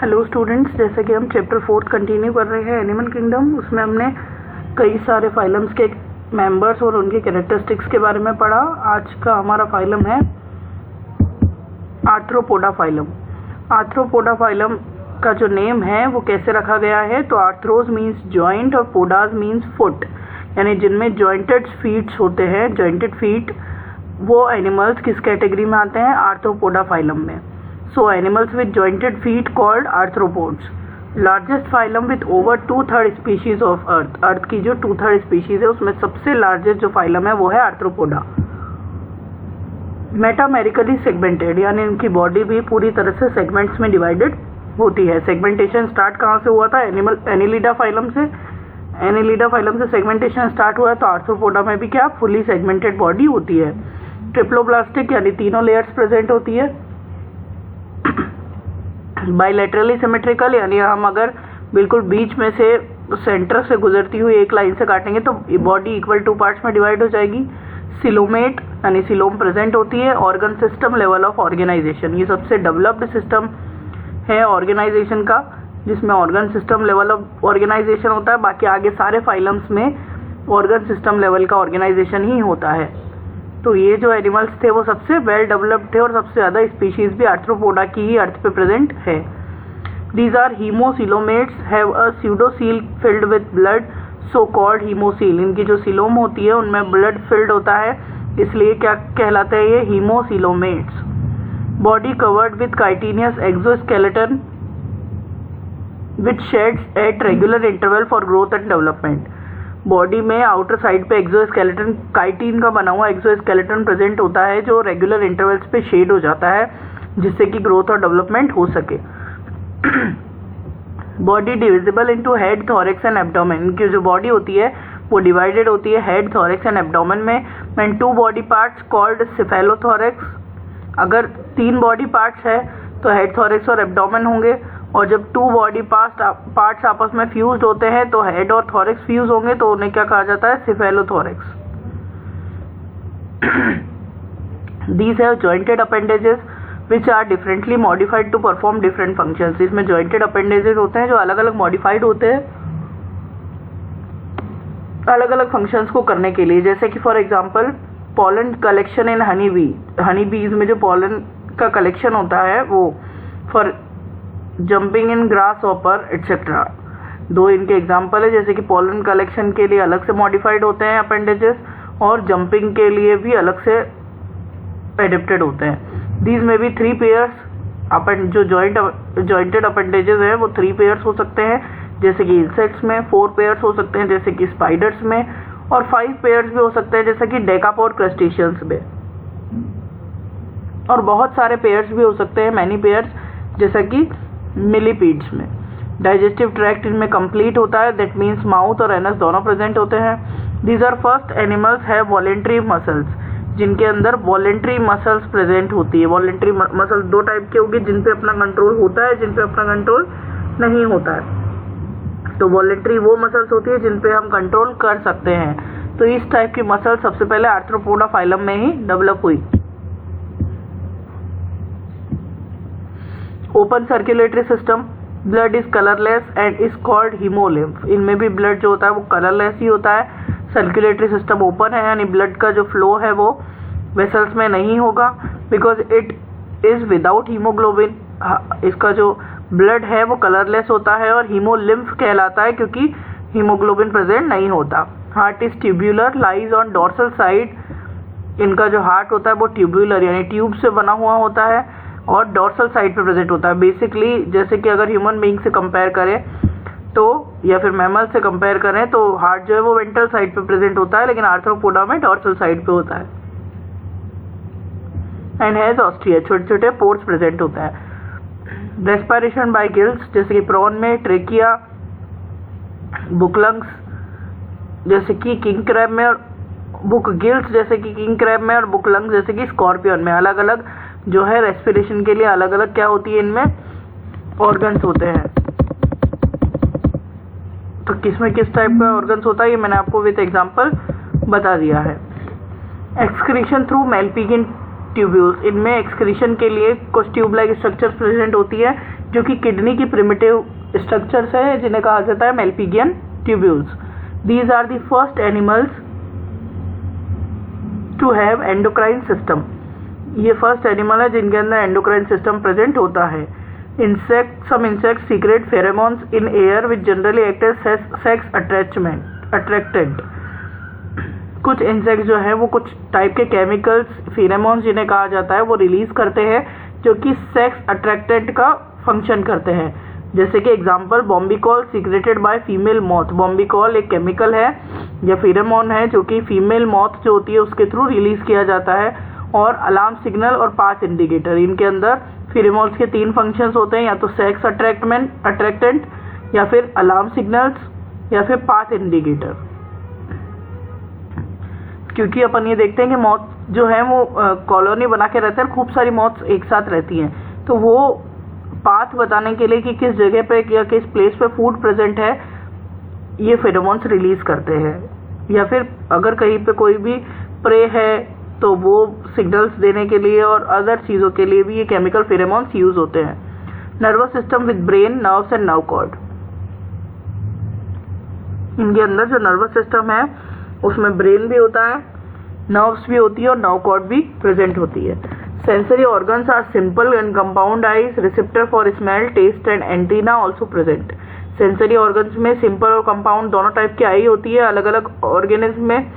Hello students, जैसे कि हम चैप्टर 4 कंटिन्यू कर रहे हैं एनिमल किंगडम। उसमें हमने कई सारे फाइलम्स के मेंबर्स और उनके कैरेक्टरिस्टिक्स के बारे में पढ़ा। आज का हमारा फाइलम है आर्थ्रोपोडा फाइलम। आर्थ्रोपोडा फाइलम का जो नेम है वो कैसे रखा गया है, तो आर्थ्रोज मीन्स जॉइंट और पोडाज मीन्स फुट, यानी जिनमें जॉइंटेड फीट्स होते हैं, जॉइंटेड फीट, वो एनिमल्स किस कैटेगरी में आते हैं, आर्थ्रोपोडा फाइलम में। So animals with jointed feet called arthropods. Largest phylum with over 2/3 species of earth. अर्थ की जो 2/3 स्पीशीज है उसमें सबसे लार्जेस्ट जो फाइलम है वो है आर्थ्रोपोडा। मेटामेरिकली सेगमेंटेड, यानी इनकी बॉडी भी पूरी तरह से सेगमेंट्स में डिवाइडेड होती है। सेगमेंटेशन स्टार्ट कहाँ से हुआ था, एनिलिडा फाइलम से। एनिलिडा फाइलम से सेगमेंटेशन स्टार्ट हुआ है, तो आर्थ्रोपोडा में भी क्या फुली सेगमेंटेड बॉडी होती है। ट्रिप्लोब्लास्टिक, यानी तीनों लेयर्स प्रेजेंट होती है। बाइलेटरली सिमेट्रिकल, यानी हम अगर बिल्कुल बीच में से सेंटर से गुजरती हुई एक लाइन से काटेंगे तो बॉडी इक्वल टू पार्ट्स में डिवाइड हो जाएगी। सिलोमेट, यानी सिलोम प्रेजेंट होती है। Organ system level of organization, ये सबसे डेवलप्ड सिस्टम है ऑर्गेनाइजेशन का, जिसमें organ system level of organization होता है। बाकी आगे सारे फाइलम्स में ऑर्गन सिस्टम लेवल का ऑर्गेनाइजेशन ही होता है। तो ये जो एनिमल्स थे वो सबसे वेल डेवलप्ड थे और सबसे ज़्यादा स्पीशीज भी आर्थ्रोपोडा की ही अर्थ पे प्रेजेंट है। These are hemocoelomates, have a pseudocoel filled with blood, so called hemocoel. इनकी जो सिलोम होती है उनमें ब्लड फिल्ड होता है, इसलिए क्या कहलाते हैं ये, hemocoelomates. Body covered with chitinous exoskeleton which sheds at regular interval for growth and development. Body में आउटर साइड पे एक्सोस्केलेटन, काइटिन का बना हुआ एक्सोस्केलेटन प्रेजेंट होता है जो रेगुलर इंटरवल्स पे शेड हो जाता है, जिससे कि ग्रोथ और डेवलपमेंट हो सके। Body divisible into head, thorax and abdomen. इनकी जो बॉडी होती है वो डिवाइडेड होती है हेड, थॉरैक्स एंड एब्डोमेन में। And 2 body parts called cephalothorax. अगर 3 बॉडी पार्ट्स है तो हेड, थॉरैक्स और एब्डोमेन होंगे, और जब 2 बॉडी पार्ट्स आपस में फ्यूज्ड होते हैं तो हेड और थॉरैक्स फ्यूज होंगे, तो उन्हें क्या कहा जाता है, सेफेलोथॉरैक्स। These have jointed appendages which are differently modified to perform different functions. इसमें jointed appendages होते हैं जो अलग अलग modified होते हैं अलग अलग functions को करने के लिए। जैसे कि for example pollen collection in honey bees में जो pollen का collection होता है वो for jumping in grass hopper etcetera, 2 इनके एग्जाम्पल है। जैसे कि पॉलन कलेक्शन के लिए अलग से मॉडिफाइड होते हैं अपेंडेजेस, और जंपिंग के लिए भी अलग से एडेप्टेड होते हैं। दीज में भी 3 पेयर्स, जो जॉइंटेड अपेंडेजेस हैं वो 3 पेयर्स हो सकते हैं, जैसे कि इंसेक्ट्स में 4 पेयर्स हो सकते हैं, जैसे कि स्पाइडर्स में, और 5 पेयर्स भी हो सकते हैं, जैसे कि डेकापोड क्रस्टेशियंस में, और बहुत सारे पेयर्स भी हो सकते हैं, मैनी पेयर्स, जैसा कि मिलीपीड्स में। डाइजेस्टिव ट्रैक्ट इनमें कंप्लीट होता है, दैट मीन्स माउथ और एनस दोनों प्रेजेंट होते हैं। These are first animals have voluntary muscles, जिनके अंदर वॉलेंट्री मसल्स प्रेजेंट होती है। वॉलेंट्री मसल्स 2 टाइप के होंगे, जिन पे अपना कंट्रोल होता है, जिन पे अपना कंट्रोल नहीं होता है। तो वॉलेंट्री वो मसल्स होती है जिन पे हम कंट्रोल कर सकते हैं। तो इस टाइप की मसल्स सबसे पहले आर्थ्रोपोडा फाइलम में ही डेवलप हुई। Open circulatory system, blood is colourless and is called haemolymph. इनमें भी ब्लड जो होता है वो कलरलेस ही होता है। सर्कुलेटरी सिस्टम ओपन है, यानी ब्लड का जो फ्लो है वो वेसल्स में नहीं होगा, because it is without haemoglobin. इसका जो ब्लड है वो कलरलेस होता है और हीमोलिम्फ कहलाता है क्योंकि हीमोग्लोबिन प्रेजेंट नहीं होता। Heart is tubular, lies on dorsal side. इनका जो हार्ट होता है वो ट्यूब्यूलर यानी ट्यूब से बना हुआ होता है और डोर्सल साइड पे प्रेजेंट होता है। बेसिकली जैसे कि अगर ह्यूमन बीइंग से कंपेयर करें तो, या फिर मैमल से कंपेयर करें तो हार्ट जो है वो वेंट्रल साइड पे प्रेजेंट होता है, लेकिन आर्थ्रोपोडा में डोर्सल साइड पे होता है। एंड हैज ऑस्ट्रिया, छोटे छोटे पोर्स प्रेजेंट होता है। रेस्पिरेशन बाय गिल्स, जैसे कि प्रॉन में ट्रेकिया, बुक लंग्स जैसे कि किंग क्रैब में, और बुक गिल्स जैसे कि किंग क्रैब में, और बुक लंग्स जैसे कि स्कॉर्पियन में। अलग अलग जो है रेस्पिरेशन के लिए अलग अलग क्या होती है, इनमें ऑर्गन्स होते हैं। तो किसमें किस टाइप का ऑर्गन्स होता है ये मैंने आपको विद एग्जांपल बता दिया है। एक्सक्रीशन थ्रू मेल्पिगिन ट्यूब्यूल्स, इनमें एक्सक्रीशन के लिए कुछ ट्यूब लाइक स्ट्रक्चर्स प्रेजेंट होती है जो कि किडनी की प्रिमिटिव स्ट्रक्चर्स है जिन्हें कहा जाता है Malpighian tubules. These are the first animals to have endocrine system. ये फर्स्ट एनिमल है जिनके अंदर एंडोक्राइन सिस्टम प्रेजेंट होता है। Some insect secrete pheromones in air which generally act as sex attractant. कुछ इंसेक्ट जो है वो कुछ टाइप के केमिकल्स फेरोमोन्स जिन्हें कहा जाता है वो रिलीज करते हैं जो कि सेक्स अट्रैक्टेंट का फंक्शन करते हैं। जैसे कि example bombykol secreted by female moth. Bombykol एक केमिकल है या फेरोमोन है जो कि फीमेल मॉथ जो होती है उसके थ्रू रिलीज किया जाता है। और अलार्म सिग्नल और पाथ इंडिकेटर, इनके अंदर फेरोमोन्स के 3 फंक्शंस होते हैं, या तो सेक्स अट्रैक्टेंट या फिर अलार्म सिग्नल्स या फिर पाथ इंडिकेटर। क्योंकि अपन ये देखते हैं कि मॉथ जो है वो कॉलोनी बना के रहते हैं, खूब सारी मॉथ्स एक साथ रहती हैं, तो वो पाथ बताने के लिए कि किस जगह पे या किस प्लेस पे फूड प्रेजेंट है ये फेरोमोन्स रिलीज करते हैं। या फिर अगर कहीं पे कोई भी प्रे है तो वो सिग्नल्स देने के लिए और अदर चीज़ों के लिए भी ये केमिकल फेरोमोन्स यूज होते हैं। Nervous system with brain, nerves and nerve cord. इनके अंदर जो नर्वस सिस्टम है उसमें ब्रेन भी होता है, नर्व्स भी होती है और नर्व कॉर्ड भी प्रेजेंट होती है। Sensory organs are simple and compound eyes, receptor for smell, taste and antenna also present. Sensory organs में सिंपल और कंपाउंड दोनों टाइप की आई होती है। अलग अलग ऑर्गेनिज्म में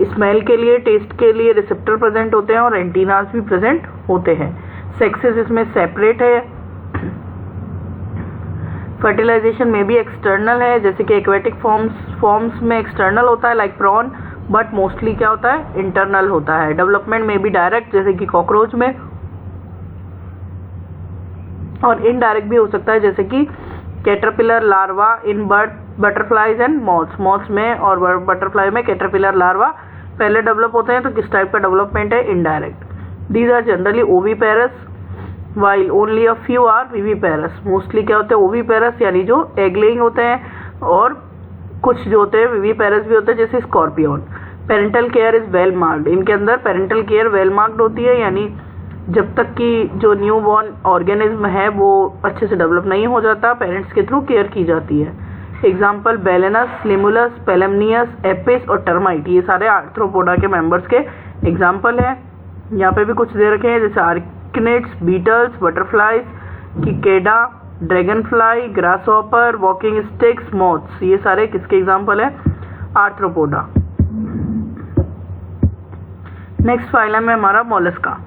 स्मेल के लिए, टेस्ट के लिए रिसेप्टर प्रेजेंट होते हैं और एंटीनास भी प्रेजेंट होते हैं। सेक्सेस इसमें सेपरेट है। फर्टिलाइजेशन में भी एक्सटर्नल है, जैसे कि एक्वेटिक फॉर्म्स में एक्सटर्नल होता है लाइक प्रॉन, बट मोस्टली क्या होता है इंटरनल होता है। डेवलपमेंट में भी डायरेक्ट जैसे कि कॉकरोच में, और इनडायरेक्ट भी हो सकता है जैसे कि caterpillar larva in butterflies and moths. Moths में और बटरफ्लाई में कैटरपिलर लार्वा पहले डेवलप होते हैं, तो किस टाइप का डेवलपमेंट है indirect. These are generally oviparous while only a few are viviparous. Mostly क्या होते हैं ओवीपेरस यानी जो एग लेइंग होते हैं, और कुछ जो होते हैं विविपेरस भी होते हैं जैसे scorpion. Parental care is well marked. इनके अंदर पेरेंटल केयर वेल मार्क्ड होती है, यानी जब तक कि जो न्यू बॉर्न ऑर्गेनिज्म है वो अच्छे से डेवलप नहीं हो जाता, पेरेंट्स के थ्रू केयर की जाती है। एग्जाम्पल बेलेनस, लिमुलस, पेलेमनियस, एपिस और टर्माइट, ये सारे आर्थ्रोपोडा के मेंबर्स के एग्जाम्पल हैं। यहाँ पे भी कुछ दे रखे हैं जैसे arachnids, beetles, butterflies, cicada, dragonfly, grasshopper, walking sticks, moths, ये सारे किसके एग्जाम्पल है आर्थ्रोपोडा। नेक्स्ट फाइलम है हमारा मोलस्का।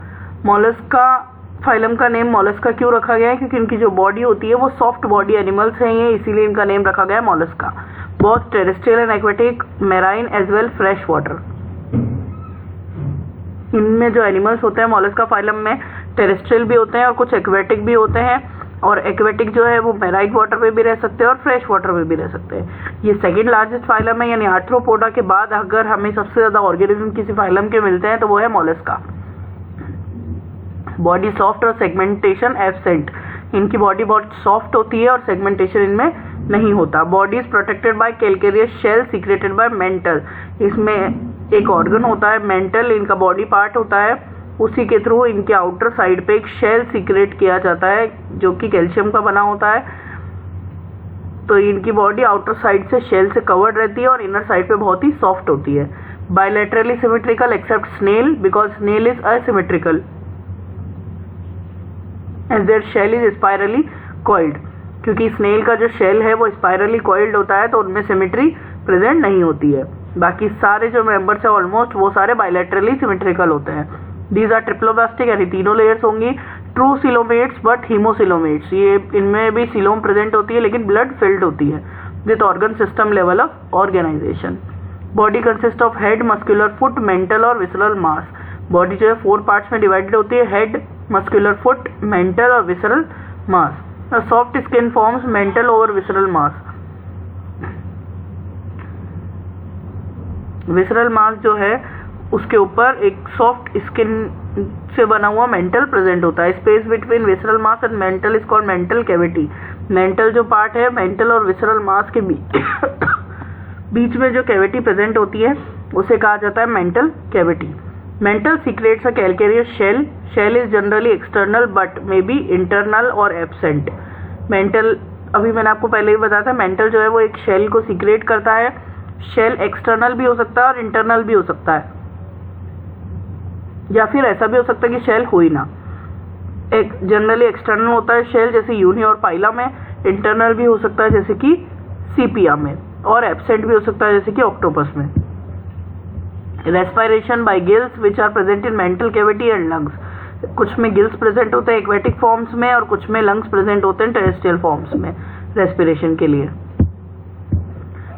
मोलस्का फाइलम का नेम मोलस्का क्यों रखा गया है? क्योंकि इनकी जो बॉडी होती है वो सॉफ्ट बॉडी एनिमल्स हैं ये, इसीलिए इनका नेम रखा गया है Mollusca. Both terrestrial and aquatic, marine as well fresh water. इनमें जो एनिमल्स होते हैं मोलस्का फाइलम में टेरेस्ट्रियल भी होते हैं और कुछ एक्वेटिक भी होते हैं, और एक्वेटिक जो है वो मैराइन वाटर पे भी रह सकते हैं और फ्रेश वाटर पे भी रह सकते हैं। ये सेकंड लार्जेस्ट फाइलम है, यानी आर्थ्रोपोडा के बाद अगर हमें सबसे ज्यादा ऑर्गेनिज्म किसी फाइलम के मिलते हैं तो वो है मोलस्का। बॉडी सॉफ्ट और सेगमेंटेशन एब्सेंट। इनकी बॉडी बहुत सॉफ्ट होती है और सेगमेंटेशन इनमें नहीं होता। Body is protected by calcareous shell secreted by mantle. इसमें एक ऑर्गन होता है मेंटल, इनका बॉडी पार्ट होता है, उसी के थ्रू इनके आउटर साइड पे एक शेल सीक्रेट किया जाता है जो कि कैल्शियम का बना होता है। तो इनकी बॉडी आउटर साइड से शेल से कवर्ड रहती है और इनर साइड पे बहुत ही सॉफ्ट होती है। Bilaterally symmetrical except snail because snail is asymmetrical as their shell is spirally coiled. क्योंकि स्नेल का जो शेल है वो स्पाइरली कॉइल्ड होता है तो उनमें सिमेट्री प्रेजेंट नहीं होती है। बाकी सारे जो मेंबर्स है ऑलमोस्ट वो सारे बायलैटरली सिमेट्रिकल होते हैं। दीज आर ट्रिप्लोब्लास्टिक, यानी तीनों लेयर्स होंगी। ट्रू सिलोमेट्स बट हीमोसिलोमेट्स, ये इनमें भी सिलोम प्रेजेंट होती है लेकिन ब्लड फिल्ड होती है with organ system level of organisation. Body consist of head, muscular foot, mantle और विसरल मास। बॉडी जो है 4 पार्ट्स में डिवाइडेड होती है, हेड, मस्कुलर फुट, मेंटल और visceral mass. Soft skin forms mantle over visceral mass. Visceral mass जो है उसके ऊपर एक सॉफ्ट स्किन से बना हुआ मेंटल प्रेजेंट होता है। Space between visceral mass and mental is called mental cavity. Mental जो पार्ट है मेंटल और विसरल मास के बीच में जो कैविटी प्रेजेंट होती है उसे कहा जाता है mantle cavity. Mantle secretes a calcareous shell. Shell is generally external but may be internal और एब्सेंट। मेंटल, अभी मैंने आपको पहले ही बताया था, मेंटल जो है वो एक शेल को सीक्रेट करता है। शेल एक्सटर्नल भी हो सकता है और इंटरनल भी हो सकता है, या फिर ऐसा भी हो सकता है कि शेल हो ही ना। एक जनरली एक्सटर्नल होता है शेल, जैसे यूनी और पाइला में। इंटरनल भी हो सकता है जैसे कि सीपिया में, और एब्सेंट भी हो सकता है जैसे कि ऑक्टोपस में। Respiration by gills which are present in mantle cavity and lungs, कुछ में गिल्स प्रेजेंट होते हैं एक्वेटिक फॉर्म्स में, और कुछ में लंग्स प्रेजेंट होते हैं टेरेस्ट्रियल फॉर्म्स में रेस्पिरेशन के लिए।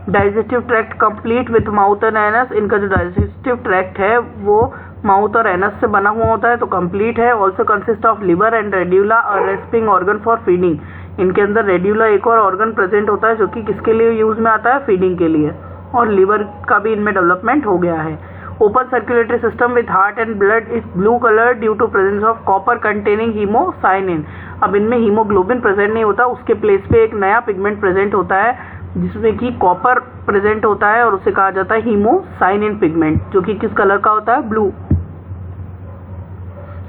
Digestive tract complete with mouth and anus, इनका जो डाइजेस्टिव ट्रैक्ट है वो माउथ और एनस से बना हुआ होता है, तो कंप्लीट है। Also consist of liver and radula और रेस्पिंग ऑर्गन फॉर फीडिंग, इनके अंदर रेड्यूला एक और ऑर्गन प्रेजेंट होता है जो कि किसके लिए यूज में आता है, फीडिंग के लिए, और लिवर का भी इनमें डेवलपमेंट हो गया है। Open circulatory system with heart and blood is blue colour due to presence of copper containing haemocyanin. अब इनमें हीमोग्लोबिन प्रेजेंट नहीं होता, उसके प्लेस पे एक नया पिगमेंट प्रेजेंट होता है जिसमें कि कॉपर प्रेजेंट होता है, और उसे कहा जाता है हीमोसाइनिन पिगमेंट, जो कि किस कलर का होता है, ब्लू।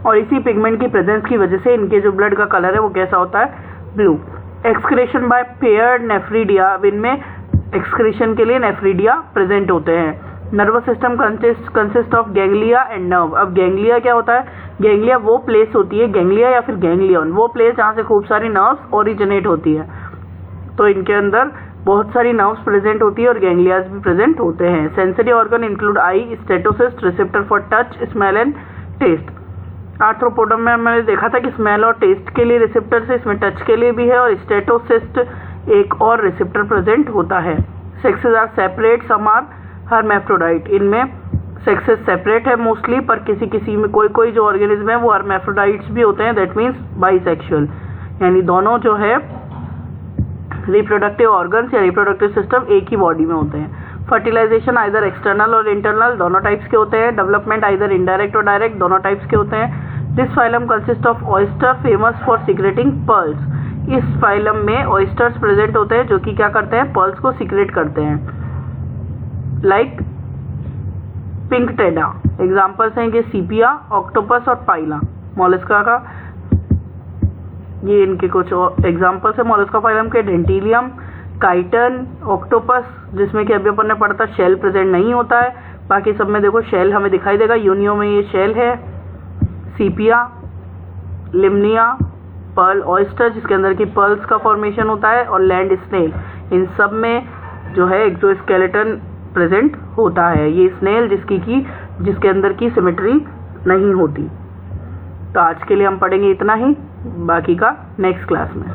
और इसी पिगमेंट की प्रेजेंस की वजह से इनके जो ब्लड का कलर है वो कैसा होता है, blue. Excretion by paired nephridia, इनमें एक्सक्रीशन के लिए नेफ्रीडिया प्रेजेंट होते हैं। Nervous system consist of ganglia and nerve. अब गैंग्लिया क्या होता है, गैंग्लिया वो प्लेस होती है, गैंग्लिया या फिर गैंग्लियन, वो प्लेस जहाँ से खूब सारी नर्व्स ओरिजिनेट होती है। तो इनके अंदर बहुत सारी नर्व्स प्रेजेंट होती है और गैंग्लियाज भी प्रेजेंट होते हैं। Sensory organ include eye, statocyst, receptor for touch, smell and taste. Arthropoda में मैंने देखा था कि स्मेल और टेस्ट के लिए रिसेप्टर से, इसमें टच के लिए भी है, और स्टेटोसिस्ट एक और रिसेप्टर प्रेजेंट होता है। Sexes are separate, some are hermaphrodite, इनमें सेक्सेस सेपरेट है मोस्टली, पर किसी किसी में कोई कोई जो ऑर्गेनिज्म है वो हर्मैफ्रोडाइट्स भी होते हैं, दैट मीन्स बाइसेक्सुअल, यानी दोनों जो है रिप्रोडक्टिव ऑर्गन्स या रिप्रोडक्टिव सिस्टम एक ही बॉडी में होते हैं। फर्टिलाइजेशन आइदर एक्सटर्नल और इंटरनल, दोनों टाइप्स के होते हैं। डेवलपमेंट आइदर इनडायरेक्ट और डायरेक्ट, दोनों टाइप्स के होते हैं। This phylum consist of oyster famous for secreting pearls. इस फाइलम में ऑयस्टर्स प्रेजेंट होते हैं जो कि क्या करते हैं, पर्ल्स को सीक्रेट करते हैं, लाइक पिंक टेडा। एग्जाम्पल्स हैं कि सीपिया, ऑक्टोपस और पाइला। मोलस्का का ये इनके कुछ एग्जाम्पल्स है मोलस्का फाइलम के। डेंटिलियम, काइटन, ऑक्टोपस, जिसमें कि अभी अपन ने पढ़ा था शेल प्रेजेंट नहीं होता है, बाकी सब में देखो शेल हमें दिखाई देगा। यूनियो में ये शेल है। सीपिया, लिम्निया, पर्ल ऑयस्टर जिसके अंदर की पर्ल्स का फॉर्मेशन होता है, और लैंड स्नेल, इन सब में जो है एक्सोस्केलेटन प्रेजेंट होता है। ये स्नेल जिसके अंदर की सिमेट्री नहीं होती। तो आज के लिए हम पढ़ेंगे इतना ही, बाकी का नेक्स्ट क्लास में।